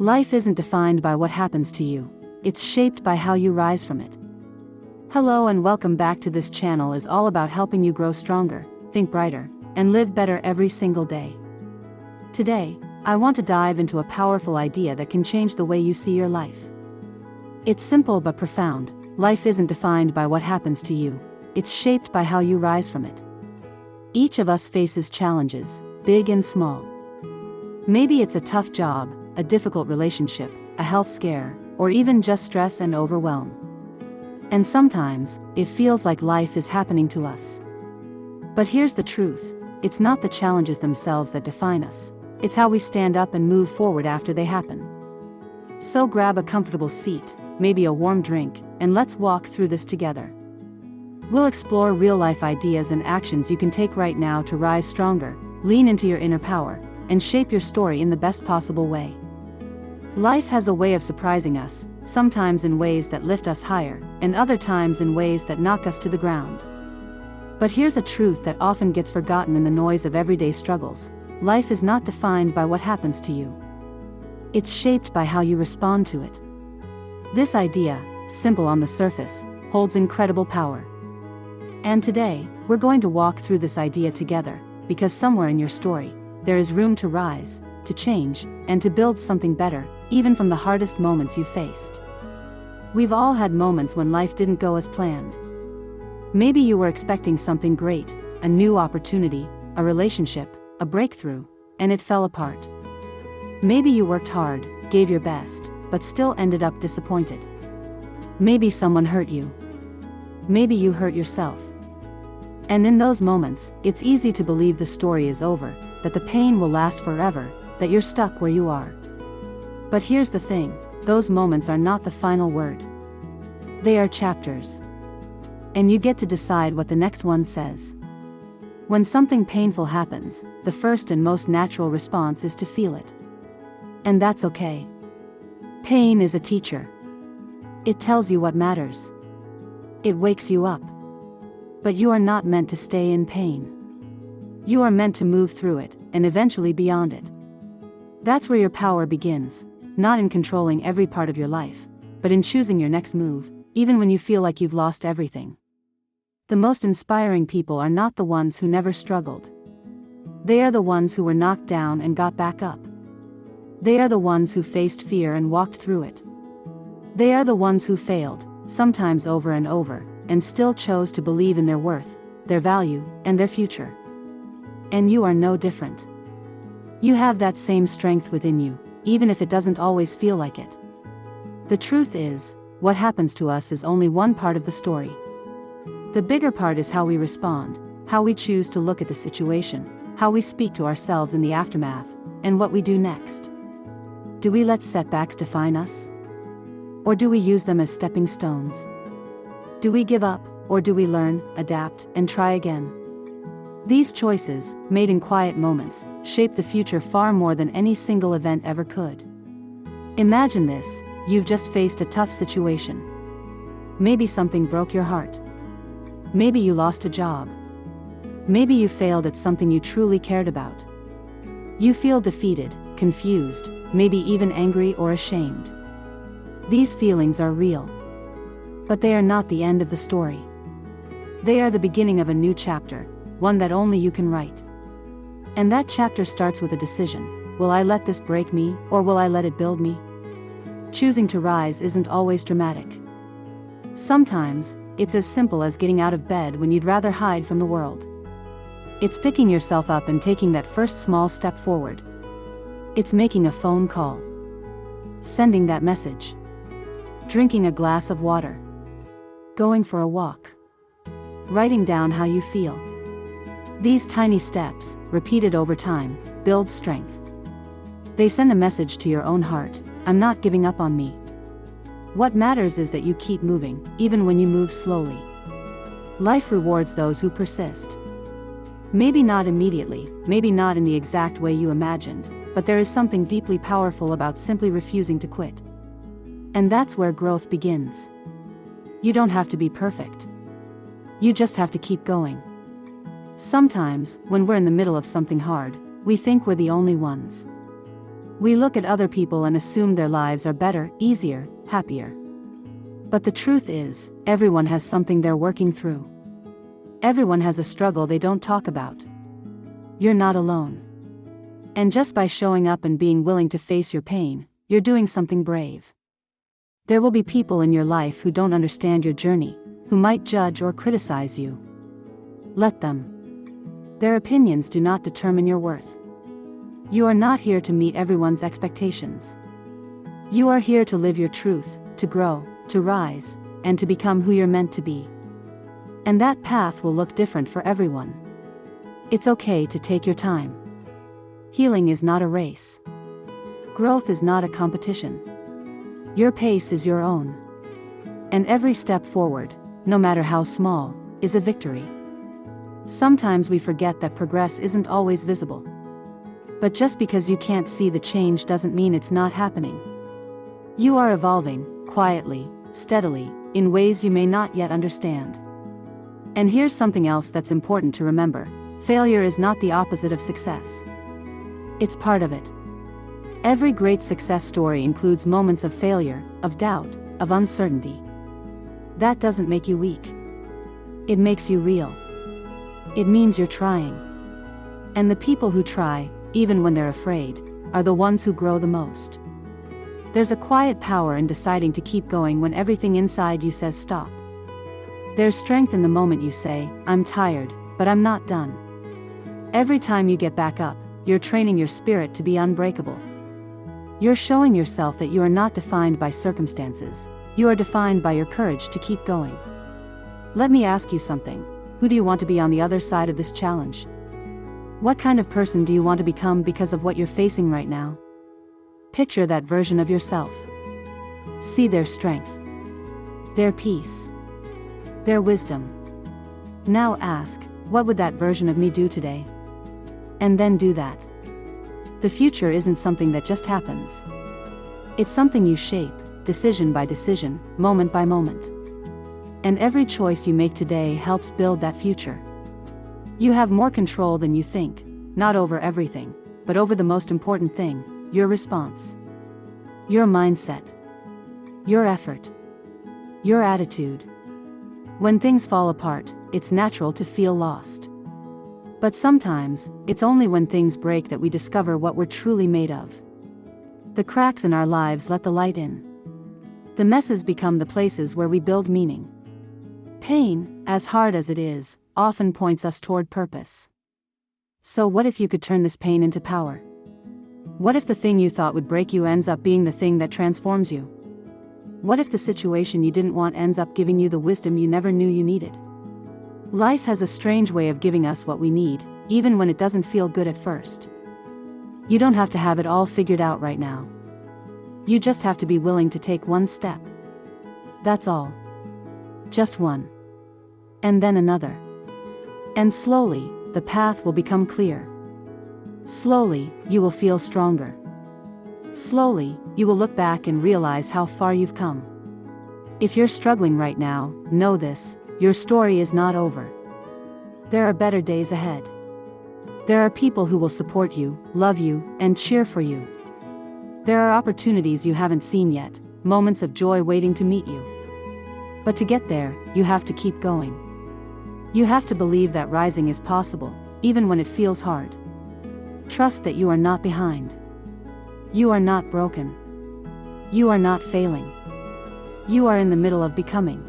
Life isn't defined by what happens to you. It's shaped by how you rise from it. Hello and welcome back to this channel is all about helping you grow stronger, think brighter, and live better every single day. Today, I want to dive into a powerful idea that can change the way you see your life. It's simple but profound. Life isn't defined by what happens to you. It's shaped by how you rise from it. Each of us faces challenges, big and small. Maybe it's a tough job, a difficult relationship, a health scare, or even just stress and overwhelm. And sometimes, it feels like life is happening to us. But here's the truth, it's not the challenges themselves that define us. It's how we stand up and move forward after they happen. So grab a comfortable seat, maybe a warm drink, and let's walk through this together. We'll explore real-life ideas and actions you can take right now to rise stronger, lean into your inner power, and shape your story in the best possible way. Life has a way of surprising us, sometimes in ways that lift us higher, and other times in ways that knock us to the ground. But here's a truth that often gets forgotten in the noise of everyday struggles. Life is not defined by what happens to you. It's shaped by how you respond to it. This idea, simple on the surface, holds incredible power. And today, we're going to walk through this idea together, because somewhere in your story, there is room to rise, to change, and to build something better, even from the hardest moments you faced. We've all had moments when life didn't go as planned. Maybe you were expecting something great, a new opportunity, a relationship, a breakthrough, and it fell apart. Maybe you worked hard, gave your best, but still ended up disappointed. Maybe someone hurt you. Maybe you hurt yourself. And in those moments, it's easy to believe the story is over, that the pain will last forever, that you're stuck where you are. But here's the thing, those moments are not the final word. They are chapters. And you get to decide what the next one says. When something painful happens, the first and most natural response is to feel it. And that's okay. Pain is a teacher. It tells you what matters. It wakes you up. But you are not meant to stay in pain. You are meant to move through it, and eventually beyond it. That's where your power begins, not in controlling every part of your life, but in choosing your next move, even when you feel like you've lost everything. The most inspiring people are not the ones who never struggled. They are the ones who were knocked down and got back up. They are the ones who faced fear and walked through it. They are the ones who failed, sometimes over and over, and still chose to believe in their worth, their value, and their future. And you are no different. You have that same strength within you, even if it doesn't always feel like it. The truth is, what happens to us is only one part of the story. The bigger part is how we respond, how we choose to look at the situation, how we speak to ourselves in the aftermath, and what we do next. Do we let setbacks define us? Or do we use them as stepping stones? Do we give up, or do we learn, adapt, and try again? These choices, made in quiet moments, shape the future far more than any single event ever could. Imagine this, you've just faced a tough situation. Maybe something broke your heart. Maybe you lost a job. Maybe you failed at something you truly cared about. You feel defeated, confused, maybe even angry or ashamed. These feelings are real. But they are not the end of the story. They are the beginning of a new chapter, one that only you can write. And that chapter starts with a decision. Will I let this break me, or will I let it build me? Choosing to rise isn't always dramatic. Sometimes, it's as simple as getting out of bed when you'd rather hide from the world. It's picking yourself up and taking that first small step forward. It's making a phone call. Sending that message. Drinking a glass of water. Going for a walk. Writing down how you feel. These tiny steps, repeated over time, build strength. They send a message to your own heart, I'm not giving up on me. What matters is that you keep moving, even when you move slowly. Life rewards those who persist. Maybe not immediately, maybe not in the exact way you imagined, but there is something deeply powerful about simply refusing to quit. And that's where growth begins. You don't have to be perfect. You just have to keep going. Sometimes, when we're in the middle of something hard, we think we're the only ones. We look at other people and assume their lives are better, easier, happier. But the truth is, everyone has something they're working through. Everyone has a struggle they don't talk about. You're not alone. And just by showing up and being willing to face your pain, you're doing something brave. There will be people in your life who don't understand your journey, who might judge or criticize you. Let them. Their opinions do not determine your worth. You are not here to meet everyone's expectations. You are here to live your truth, to grow, to rise, and to become who you're meant to be. And that path will look different for everyone. It's okay to take your time. Healing is not a race. Growth is not a competition. Your pace is your own. And every step forward, no matter how small, is a victory. Sometimes we forget that progress isn't always visible. But just because you can't see the change doesn't mean it's not happening. You are evolving, quietly, steadily, in ways you may not yet understand. And here's something else that's important to remember: failure is not the opposite of success. It's part of it. Every great success story includes moments of failure, of doubt, of uncertainty. That doesn't make you weak. It makes you real. It means you're trying. And the people who try, even when they're afraid, are the ones who grow the most. There's a quiet power in deciding to keep going when everything inside you says stop. There's strength in the moment you say, I'm tired, but I'm not done. Every time you get back up, you're training your spirit to be unbreakable. You're showing yourself that you are not defined by circumstances. You are defined by your courage to keep going. Let me ask you something. Who do you want to be on the other side of this challenge? What kind of person do you want to become because of what you're facing right now? Picture that version of yourself. See their strength, their peace, their wisdom. Now ask, what would that version of me do today? And then do that. The future isn't something that just happens. It's something you shape, decision by decision, moment by moment. And every choice you make today helps build that future. You have more control than you think, not over everything, but over the most important thing: your response. Your mindset. Your effort. Your attitude. When things fall apart, it's natural to feel lost. But sometimes, it's only when things break that we discover what we're truly made of. The cracks in our lives let the light in. The messes become the places where we build meaning. Pain, as hard as it is, often points us toward purpose. So what if you could turn this pain into power? What if the thing you thought would break you ends up being the thing that transforms you? What if the situation you didn't want ends up giving you the wisdom you never knew you needed? Life has a strange way of giving us what we need, even when it doesn't feel good at first. You don't have to have it all figured out right now. You just have to be willing to take one step. That's all. Just one. And then another. And slowly, the path will become clear. Slowly, you will feel stronger. Slowly, you will look back and realize how far you've come. If you're struggling right now, know this: your story is not over. There are better days ahead. There are people who will support you, love you, and cheer for you. There are opportunities you haven't seen yet, moments of joy waiting to meet you. But to get there, you have to keep going. You have to believe that rising is possible, even when it feels hard. Trust that you are not behind. You are not broken. You are not failing. You are in the middle of becoming.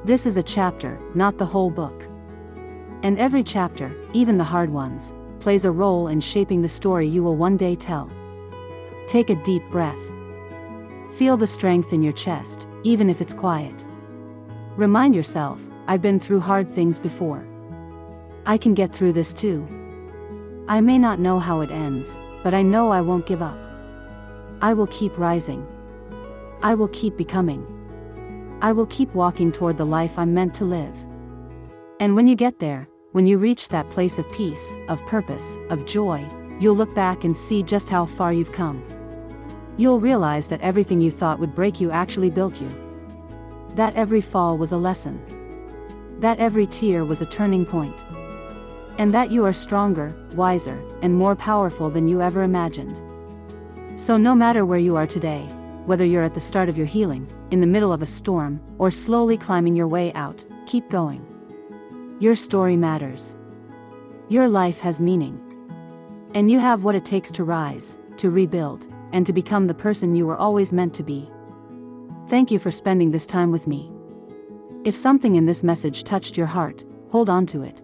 This is a chapter, not the whole book. And every chapter, even the hard ones, plays a role in shaping the story you will one day tell. Take a deep breath. Feel the strength in your chest, even if it's quiet. Remind yourself, I've been through hard things before. I can get through this too. I may not know how it ends, but I know I won't give up. I will keep rising. I will keep becoming. I will keep walking toward the life I'm meant to live. And when you get there, when you reach that place of peace, of purpose, of joy, you'll look back and see just how far you've come. You'll realize that everything you thought would break you actually built you. That every fall was a lesson. That every tear was a turning point. And that you are stronger, wiser, and more powerful than you ever imagined. So no matter where you are today, whether you're at the start of your healing, in the middle of a storm, or slowly climbing your way out, keep going. Your story matters. Your life has meaning. And you have what it takes to rise, to rebuild, and to become the person you were always meant to be. Thank you for spending this time with me. If something in this message touched your heart, hold on to it.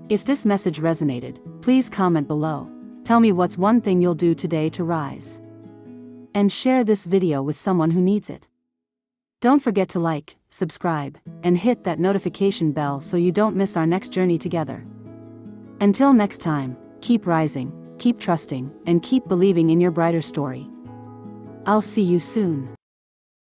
If this message resonated, please comment below. Tell me what's one thing you'll do today to rise. And share this video with someone who needs it. Don't forget to like, subscribe, and hit that notification bell so you don't miss our next journey together. Until next time, keep rising, keep trusting, and keep believing in your brighter story. I'll see you soon.